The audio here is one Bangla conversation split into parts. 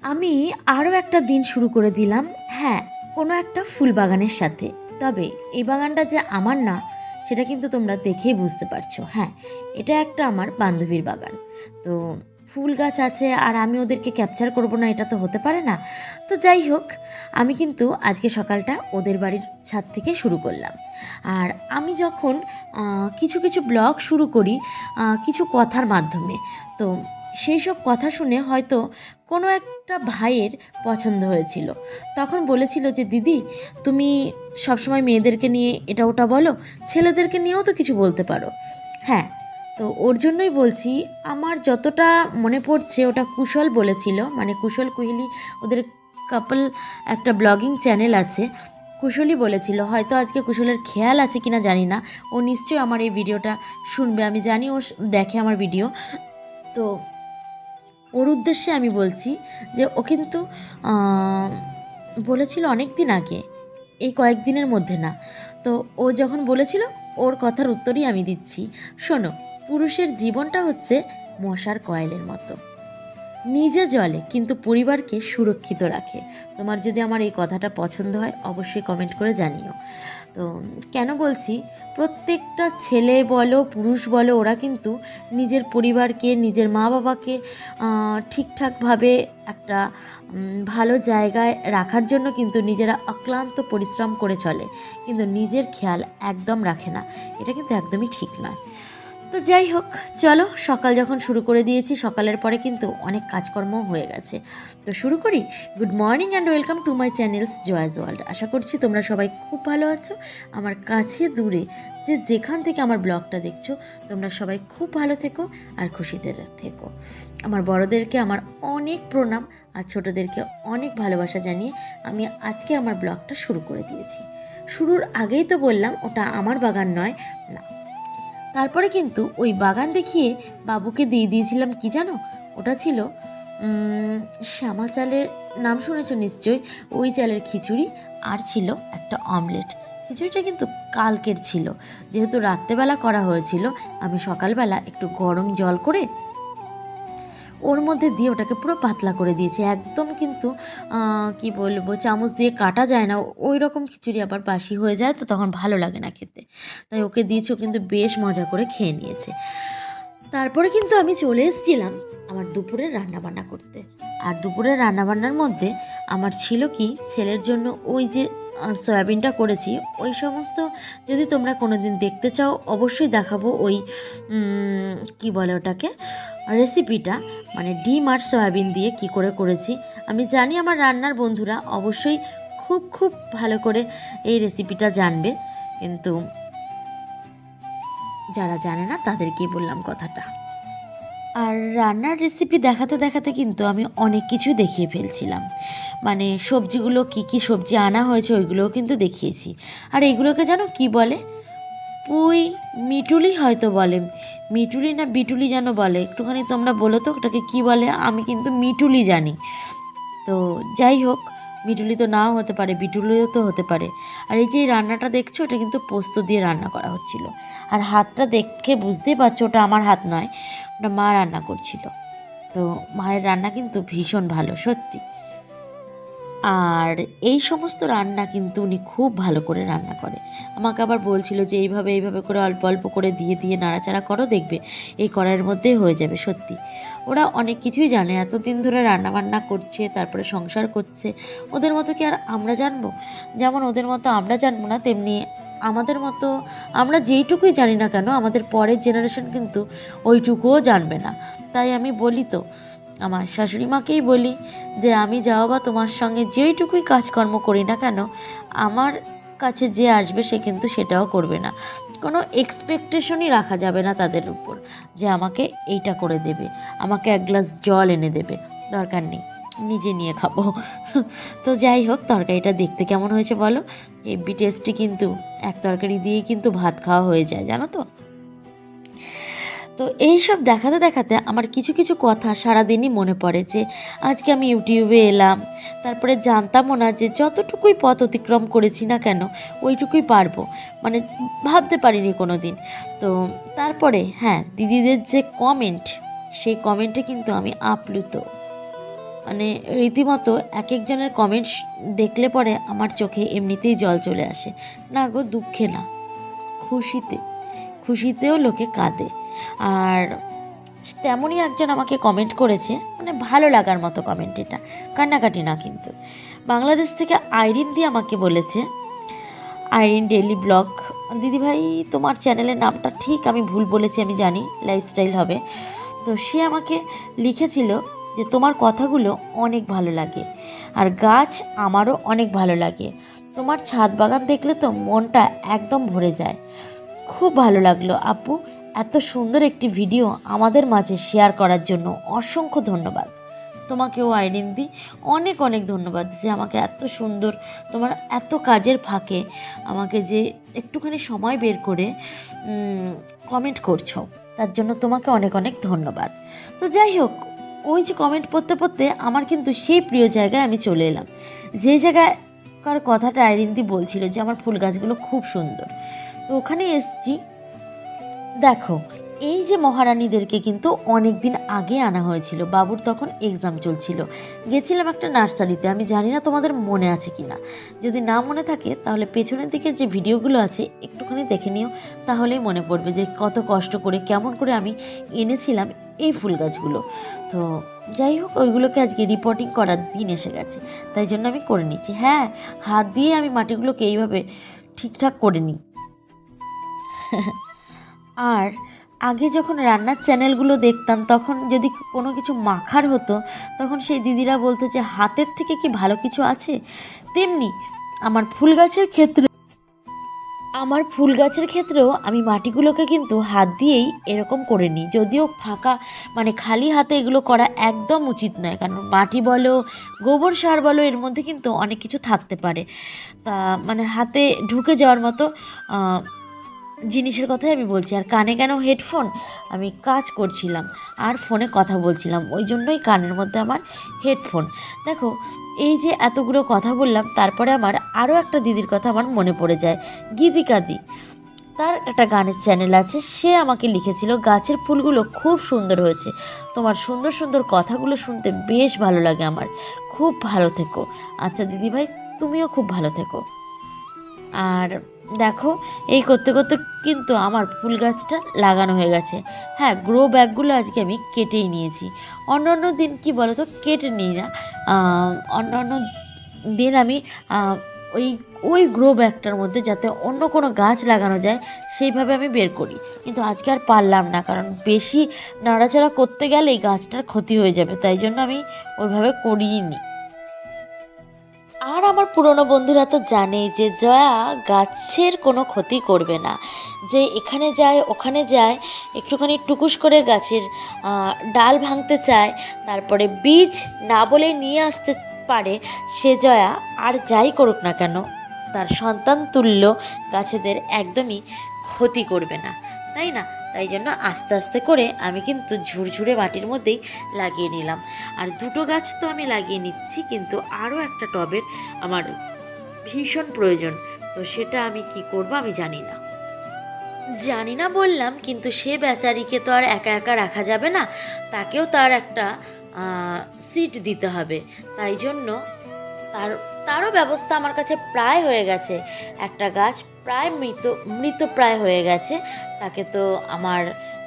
আমি আরও একটা দিন শুরু করে দিলাম। হ্যাঁ, কোনো একটা ফুল বাগানের সাথে। তবে এই বাগানটা যে আমার না, সেটা কিন্তু তোমরা দেখেই বুঝতে পারছো। হ্যাঁ, এটা একটা আমার বান্ধবীর বাগান। তো ফুল গাছ আছে আর আমি ওদেরকে ক্যাপচার করব না, এটা তো হতে পারে না। তো যাই হোক, আমি কিন্তু আজকে সকালটা ওদের বাড়ির ছাদ থেকে শুরু করলাম। আর আমি যখন কিছু কিছু ব্লগ শুরু করি কিছু কথার মাধ্যমে, তো সেই সব কথা শুনে হয়তো কোনো একটা ভাইয়ের পছন্দ হয়েছিল। তখন বলেছিল যে দিদি, তুমি সবসময় মেয়েদেরকে নিয়ে এটা ওটা বলো, ছেলেদেরকে নিয়েও তো কিছু বলতে পারো। হ্যাঁ, তো ওর জন্যই বলছি। আমার যতটা মনে পড়ছে ওটা কুশল বলেছিল, মানে কুশল কোহলি, ওদের কাপল একটা ব্লগিং চ্যানেল আছে। কুশলই বলেছিল, হয়তো আজকে কুশলের খেয়াল আছে কিনা জানি না। ও নিশ্চয়ই আমার এই ভিডিওটা শুনবে, আমি জানি ও দেখে আমার ভিডিও। তো ওর উদ্দেশ্যে আমি বলছি যে ও কিন্তু বলেছিল অনেক দিন আগে, এই কয়েকদিনের মধ্যে না। তো ও যখন বলেছিল, ওর কথার উত্তরই আমি দিচ্ছি। শোনো, পুরুষের জীবনটা হচ্ছে মশার কয়েলের মতো, নিজে জ্বলে কিন্তু পরিবারকে সুরক্ষিত রাখে। তোমার যদি আমার এই কথাটা পছন্দ হয় অবশ্যই কমেন্ট করে জানিও। তো কেন বলছি, প্রত্যেকটা ছেলে বলো পুরুষ বলো, ওরা কিন্তু নিজের পরিবারকে, নিজের মা বাবাকে ঠিকঠাকভাবে একটা ভালো জায়গায় রাখার জন্য কিন্তু নিজেরা অক্লান্ত পরিশ্রম করে চলে, কিন্তু নিজের খেয়াল একদম রাখে না। এটা কিন্তু একদমই ঠিক নয়। তো যাই হোক, চলো, সকাল যখন শুরু করে দিয়েছি, সকালের পরে কিন্তু অনেক কাজকর্ম হয়ে গেছে। তো শুরু করি। Good morning and welcome to my channels Joya's world. আশা করছি তোমরা সবাই খুব ভালো আছো। আমার কাছে দূরে যে যেখান থেকে আমার ব্লগটা দেখছো, তোমরা সবাই খুব ভালো থেকো আর খুশিতে থেকো। আমার বড়োদেরকে আমার অনেক প্রণাম আর ছোটোদেরকে অনেক ভালোবাসা জানিয়ে আমি আজকে আমার ব্লগটা শুরু করে দিয়েছি। শুরুর আগেই তো বললাম ওটা আমার বাগান নয়, না। তারপরে কিন্তু ওই বাগান দেখিয়ে বাবুকে দিয়ে দিয়েছিলাম কি জানো, ওটা ছিল শ্যামা চালের, নাম শুনেছো নিশ্চয়ই, ওই চালের খিচুড়ি। আর ছিল একটা অমলেট। খিচুড়িটা কিন্তু কালকের ছিল, যেহেতু রাত্রেবেলা করা হয়েছিল। আমি সকালবেলা একটু গরম জল করে ওর মধ্যে দিয়ে ওটাকে পুরো পাতলা করে দিয়েছি একদম। কিন্তু কি বলবো, চামচ দিয়ে কাটা যায় না, ওই রকম খিচুড়ি আবার বাসি হয়ে যায়, তো তখন ভালো লাগে না খেতে। তাই ওকে দিয়েছি, ও কিন্তু বেশ মজা করে খেয়ে নিয়েছে। তারপরে কিন্তু আমি চলে এসেছিলাম আমার দুপুরের রান্নাবান্না করতে। আর দুপুরের রান্নাবান্নার মধ্যে আমার ছিল কি, ছেলের জন্য ওই যে সয়াবিনটা করেছি, ওই সমস্ত যদি তোমরা কোনো দিন দেখতে চাও অবশ্যই দেখাবো। ওই কি বলে ওটাকে, রেসিপিটা, মানে ডিম আর সয়াবিন দিয়ে কি করে করেছি। আমি জানি আমার রান্নার বন্ধুরা অবশ্যই খুব খুব ভালো করে এই রেসিপিটা জানবে, কিন্তু যারা জানে না তাদেরকেই বললাম কথাটা। আর রান্নার রেসিপি দেখাতে দেখাতে কিন্তু আমি অনেক কিছু দেখিয়ে ফেলছিলাম, মানে সবজিগুলো কি কি সবজি আনা হয়েছে ওইগুলোও কিন্তু দেখিয়েছি। আর এইগুলোকে জানো কি বলে, পুঁই মিটুলি হয়তো বলে, মিটুলি না বিটুলি যেন বলে, একটুখানি তোমরা বলো তো ওটাকে কি বলে। আমি কিন্তু মিটুলি জানি। তো যাই হোক, মিটুলি তো নাও হতে পারে, বিটুলিও তো হতে পারে। আর এই যে রান্নাটা দেখছো, ওটা কিন্তু পোস্ত দিয়ে রান্না করা হচ্ছিল। আর হাতটা দেখে বুঝতেই পারছো ওটা আমার হাত নয়, ওটা মা রান্না করছিল। তো মায়ের রান্না কিন্তু ভীষণ ভালো, সত্যি। আর এই সমস্ত রান্না কিন্তু উনি খুব ভালো করে রান্না করে। আমাকে আবার বলছিল যে এইভাবে এইভাবে করে অল্প অল্প করে দিয়ে দিয়ে নাড়াচাড়া করো, দেখবে এই কড়াইয়ের মধ্যেই হয়ে যাবে। সত্যি ওরা অনেক কিছুই জানে, এতদিন ধরে রান্নাবান্না করছে, তারপরে সংসার করছে। ওদের মতো কি আর আমরা জানবো? যেমন ওদের মতো আমরা জানবো না, তেমনি আমাদের মতো আমরা যেইটুকুই জানি না কেন, আমাদের পরের জেনারেশন কিন্তু ওইটুকুও জানবে না। তাই আমি বলি, তো আমার শাশুড়ি মাকেই বলি যে আমি যাও বা তোমার সঙ্গে যেইটুকুই কাজকর্ম করি না কেন, আমার কাছে যে আসবে সে কিন্তু সেটাও করবে না। কোনো এক্সপেকটেশনই রাখা যাবে না তাদের উপর যে আমাকে এইটা করে দেবে, আমাকে এক গ্লাস জল এনে দেবে, দরকার নেই, নিজে নিয়ে খাবো। তো যাই হোক, তরকারিটা দেখতে কেমন হয়েছে বলো? হেভি টেস্টি, কিন্তু এক তরকারি দিয়েই কিন্তু ভাত খাওয়া হয়ে যায়, জানো তো। তো এই সব দেখাতে দেখাতে আমার কিছু কিছু কথা সারাদিনই মনে পড়ে, যে আজকে আমি ইউটিউবে এলাম, তারপরে জানতামও না যে যতটুকুই পথ অতিক্রম করেছি না কেন ওইটুকুই পারবো, মানে ভাবতে পারিনি কোনো দিন। তো তারপরে হ্যাঁ, দিদিদের যে কমেন্ট, সেই কমেন্টে কিন্তু আমি আপ্লুত। মানে রীতিমতো এক একজনের কমেন্টস দেখলে পরে আমার চোখে এমনিতেই জল চলে আসে। না গো, দুঃখে না, খুশিতে, খুশিতেও লোকে কাঁদে। আর তেমনই একজন আমাকে কমেন্ট করেছে, মানে ভালো লাগার মতো কমেন্ট, এটা কান্নাকাটি না কিন্তু। বাংলাদেশ থেকে আইরিন দিয়ে আমাকে বলেছে, আইরিন ডেইলি ব্লগ, দিদিভাই তোমার চ্যানেলের নামটা ঠিক আমি ভুল বলেছি আমি জানি, লাইফস্টাইল হবে। তো সে আমাকে লিখেছিল যে তোমার কথাগুলো অনেক ভালো লাগে, আর গাছ আমারও অনেক ভালো লাগে, তোমার ছাদ বাগান দেখলে তো মনটা একদম ভরে যায়। খুব ভালো লাগলো আপু, এত সুন্দর একটি ভিডিও আমাদের মাঝে শেয়ার করার জন্য অসংখ্য ধন্যবাদ। তোমাকেও আইরিন দি অনেক অনেক ধন্যবাদ যে আমাকে এত সুন্দর, তোমার এত কাজের ফাঁকে আমাকে যে একটুখানি সময় বের করে কমেন্ট করছো, তার জন্য তোমাকে অনেক অনেক ধন্যবাদ। তো যাই হোক, ওই যে কমেন্ট পড়তে পড়তে আমার কিন্তু সেই প্রিয় জায়গায় আমি চলে এলাম, যে জায়গায় কার কথাটা আইরিন দি বলছিল যে আমার ফুল গাছগুলো খুব সুন্দর। তো ওখানে এসছি। দেখো, এই যে মহারানীদেরকে কিন্তু অনেক দিন আগে আনা হয়েছিল, বাবুর তখন এক্সাম চলছিল। গেছিলাম একটা নার্সারিতে, আমি জানি না তোমাদের মনে আছে কি না। যদি না মনে থাকে তাহলে পেছনের দিকে যে ভিডিওগুলো আছে একটুখানি দেখে নিও, তাহলেই মনে পড়বে যে কত কষ্ট করে কেমন করে আমি এনেছিলাম এই ফুল গাছগুলো। তো যাই হোক, ওইগুলোকে আজকে রিপোর্টিং করার দিন এসে গেছে, তাই জন্য আমি করে নিচ্ছি। হ্যাঁ, হাত দিয়ে আমি মাটিগুলোকে এইভাবে ঠিকঠাক করে নিই। আর আগে যখন রান্নার চ্যানেলগুলো দেখতাম, তখন যদি কোনো কিছু মাখার হতো, তখন সেই দিদিরা বলতো যে হাতের থেকে কি ভালো কিছু আছে। তেমনি আমার ফুল গাছের ক্ষেত্রেও আমি মাটিগুলোকে কিন্তু হাত দিয়েই এরকম করে নিই। যদিও ফাঁকা, মানে খালি হাতে এগুলো করা একদম উচিত নয়, কারণ মাটি বলো, গোবর সার বলো, এর মধ্যে কিন্তু অনেক কিছু থাকতে পারে। তা মানে হাতে ঢুকে যাওয়ার মতো জিনিসের কথাই আমি বলছি। আর কানে কেন হেডফোন, আমি কাজ করছিলাম আর ফোনে কথা বলছিলাম, ওই জন্যই কানের মধ্যে আমার হেডফোন। দেখো, এই যে এতগুলো কথা বললাম, তারপরে আমার আরও একটা দিদির কথা আমার মনে পড়ে যায়, গীতিকাদি। তার একটা গানের চ্যানেল আছে, সে আমাকে লিখেছিল গাছের ফুলগুলো খুব সুন্দর হয়েছে, তোমার সুন্দর সুন্দর কথাগুলো শুনতে বেশ ভালো লাগে আমার, খুব ভালো থেকো। আচ্ছা দিদিভাই, তুমিও খুব ভালো থেকো। আর দেখো, এই করতে করতে কিন্তু আমার ফুল গাছটা লাগানো হয়ে গেছে। হ্যাঁ, গ্রো ব্যাগগুলো আজকে আমি কেটেই নিয়েছি। অন্য অন্য দিন কি বলো তো, কেটে নিই না। অন্য অন্য দিন আমি ওই ওই গ্রো ব্যাগটার মধ্যে যাতে অন্য কোনো গাছ লাগানো যায় সেইভাবে আমি বের করি, কিন্তু আজকে আর পারলাম না, কারণ বেশি নাড়াচাড়া করতে গেলেই গাছটার ক্ষতি হয়ে যাবে, তাই জন্য আমি ওইভাবে করিনি। আর আমার পুরনো বন্ধুরা তো জানেই যে জয়া গাছের কোনো ক্ষতি করবে না, যে এখানে যায় ওখানে যায়, একটুখানি টুকুস করে গাছের ডাল ভাঙতে চায়, তারপরে বীজ না বলে নিয়ে আসতে পারে, সে জয়া আর যাই করুক না কেন তার সন্তান তুল্য গাছেদের একদমই ক্ষতি করবে না, তাই না? তাই জন্য আস্তে আস্তে করে আমি কিন্তু ঝুরঝুরে মাটির মধ্যেই লাগিয়ে নিলাম। আর দুটো গাছ তো আমি লাগিয়ে নিচ্ছি, কিন্তু আরও একটা টবের আমার ভীষণ প্রয়োজন। তো সেটা আমি কি করব আমি জানি না বললাম, কিন্তু সে বেচারিকে তো আর একা একা রাখা যাবে না, তাকেও তার একটা সিট দিতে হবে। তাই জন্য তারও ব্যবস্থা আমার কাছে প্রায় হয়ে গেছে। একটা গাছ প্রায় মৃতপ্রায় হয়ে গেছে, তাকে তো আমার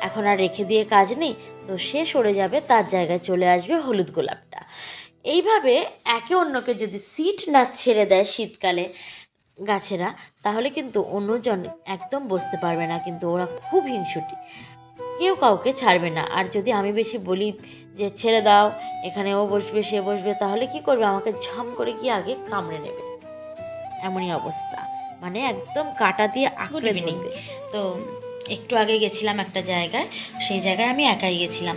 এখন আর রেখে দিয়ে কাজ নেই, তো সে সরে যাবে, তার জায়গায় চলে আসবে হলুদ গোলাপটা। এইভাবে একে অন্যকে যদি সিট না ছেড়ে দেয় শীতকালে গাছেরা, তাহলে কিন্তু অন্যজন একদম বসতে পারবে না, কিন্তু ওরা খুব হিংসুটি, কেউ কাউকে ছাড়বে না। আর যদি আমি বেশি বলি যে ছেড়ে দাও, এখানে ও বসবে সে বসবে, তাহলে কি করবে, আমাকে ঝাম করে গিয়ে আগে কামড়ে নেবে, এমনই অবস্থা, মানে একদম কাটা দিয়ে আঁকড়ে ধরবে। তো একটু আগে গেছিলাম একটা জায়গায়, সেই জায়গায় আমি একাই গেছিলাম।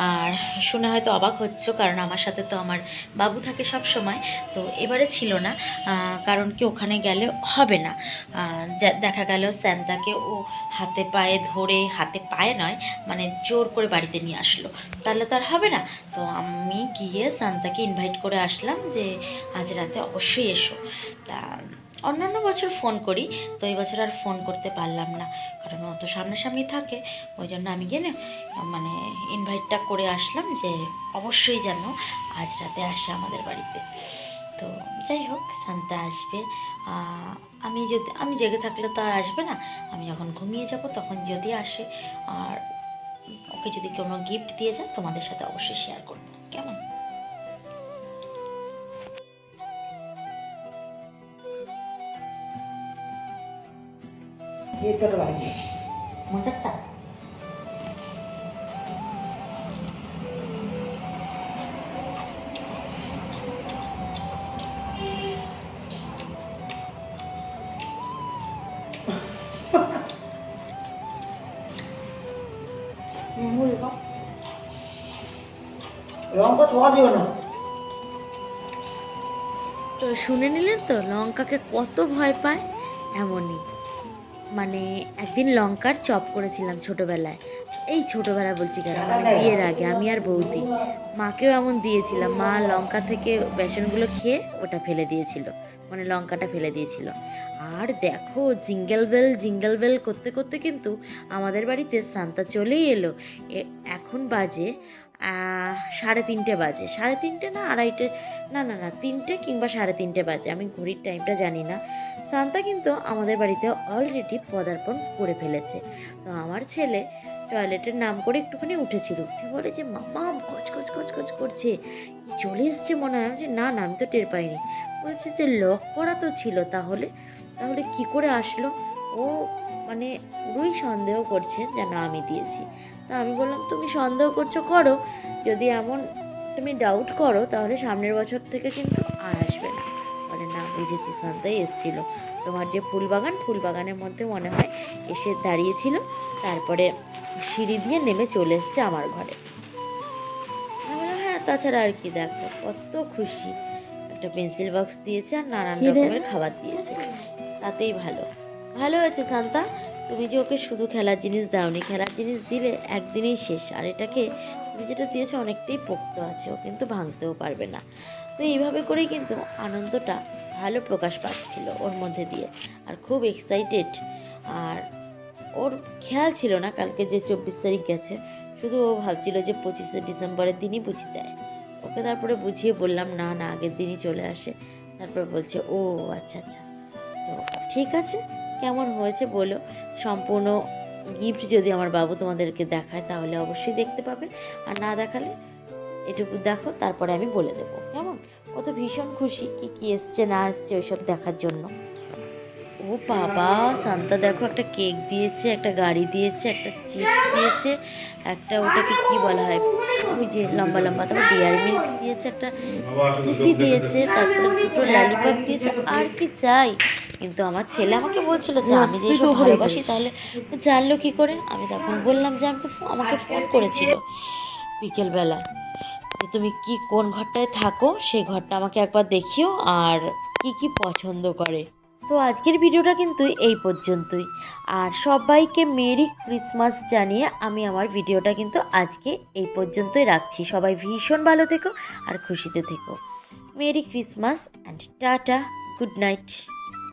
আর শুনে হয়তো অবাক হচ্ছ, কারণ আমার সাথে তো আমার বাবু থাকে সব সময়, তো এবারে ছিল না, কারণ কি ওখানে গেলে হবে না। দেখা গেল স্যান্তাকে ও হাতে পায়ে ধরে, হাতে পায়ে নয় মানে জোর করে বাড়িতে নিয়ে আসলো, তাহলে তো আর হবে না। তো আমি গিয়ে সান্তাকে ইনভাইট করে আসলাম যে আজ রাতে অবশ্যই এসো। তা অন্যান্য বছর ফোন করি, তো এই বছর আর ফোন করতে পারলাম না, কারণ ও তো সামনাসামনি থাকে। ওই জন্য আমি গেলে মানে ইনভাইটটা করে আসলাম যে অবশ্যই যেন আজ রাতে আসে আমাদের বাড়িতে। তো যাই হোক, শান্তা আসবে। আমি জেগে থাকলে তো আর আসবে না, আমি যখন ঘুমিয়ে যাব তখন যদি আসে, আর ওকে যদি কোনো গিফট দিয়ে যায় তোমাদের সাথে অবশ্যই শেয়ার করবো, কেমন? ছোট বাজি মজারটা লঙ্কা ছোঁয়া দিও না। তো শুনে নিলেন তো লঙ্কাকে কত ভয় পায়। এমনই মানে একদিন লঙ্কার চপ করেছিলাম ছোটোবেলায়, এই ছোটোবেলা বলছি কেন, মানে বিয়ের আগে আমি আর বৌদি, মাকেও এমন দিয়েছিলাম। মা লঙ্কা থেকে বেসনগুলো খেয়ে ওটা ফেলে দিয়েছিল, মানে লঙ্কাটা ফেলে দিয়েছিল। আর দেখো জিঙ্গেল বেল করতে করতে কিন্তু আমাদের বাড়িতে সান্তা চলেই এলো। এখন বাজে 3:30 বাজে, 3:30 না 2:30, না 3টে কিংবা 3:30 বাজে, আমি ঘড়ির টাইমটা জানি না। সান্তা কিন্তু আমাদের বাড়িতে অলরেডি পদার্পণ করে ফেলেছে। তো আমার ছেলে টয়লেটের নাম করে একটুখানি উঠেছিল, উঠে বলে যে মামা খচ করছে, কি চলে এসছে মনে হয়। যে না আমি তো টের পাইনি। বলছে যে লক করা তো ছিল, তাহলে কি করে আসলো। ও মানে পুরোই সন্দেহ করছে যেন আমি দিয়েছি। তা আমি বললাম তুমি সন্দেহ করছো করো, যদি এমন তুমি ডাউট করো তাহলে সামনের বছর থেকে কিন্তু আর আসবে না। বলে না বুঝেছি, শান্তাই এসেছিলো, তোমার যে ফুলবাগানের মধ্যে মনে হয় এসে দাঁড়িয়েছিল, তারপরে সিঁড়ি দিয়ে নেমে চলে এসছে আমার ঘরে। আমি বললাম হ্যাঁ, তাছাড়া আর কি, দেখো কত খুশি। একটা পেন্সিল বক্স দিয়েছে আর নানান রকমের খাবার দিয়েছে, তাতেই ভালো হয়েছে। শান্তা, তুমি যে ওকে শুধু খেলার জিনিস দাওনি, খেলার জিনিস দিলে একদিনেই শেষ, আর এটাকে তুমি যেটা দিয়েছো অনেকটাই পোক্ত আছে, ও কিন্তু ভাঙতেও পারবে না। তো এইভাবে করেই কিন্তু আনন্দটা ভালো প্রকাশ পাচ্ছিল ওর মধ্যে দিয়ে, আর খুব এক্সাইটেড। আর ওর খেয়াল ছিল না কালকে যে 24 তারিখ গেছে, শুধু ও ভাবছিল যে 25শে ডিসেম্বরের দিনই বুঝি দেয়। ওকে তারপরে বুঝিয়ে বললাম না আগের দিনই চলে আসে। তারপর বলছে ও আচ্ছা। তো ঠিক আছে, কেমন হয়েছে বলো। সম্পূর্ণ গিফট যদি আমার বাবু তোমাদেরকে দেখায় তাহলে অবশ্যই দেখতে পাবে, আর না দেখালে এটুকু দেখো, তারপরে আমি বলে দেবো, কেমন? ও তো ভীষণ খুশি কি এসছে না এসছে ওইসব দেখার জন্য। ও বাবা, শান্তা দেখো একটা কেক দিয়েছে, একটা গাড়ি দিয়েছে, একটা চিপস দিয়েছে, একটা ওটাকে কি বলা হয় ওই যে লম্বা, তারপর ডেয়ারি মিল্ক দিয়েছে, একটা টুপি দিয়েছে, তারপরে 2টো ললিপপ দিয়েছে। আর কি চাই? কিন্তু আমার ছেলে আমাকে বলছিল যে আমি যে সব ভালোবাসি, তাহলে জানলো কি করে? আমি তখন বললাম যে আমি তো আমাকে ফোন করেছিল বিকেলবেলা, যে তুমি কোন ঘরটায় থাকো সেই ঘরটা আমাকে একবার দেখিও, আর কি পছন্দ করে। তো আজকের ভিডিওটা কিন্তু এই পর্যন্তই, আর সবাইকে মেরি ক্রিসমাস জানিয়ে আমি আমার ভিডিওটা কিন্তু আজকে এই পর্যন্তই রাখছি। সবাই ভীষণ ভালো থেকো আর খুশিতে থেকো। Merry Christmas and tata, good night.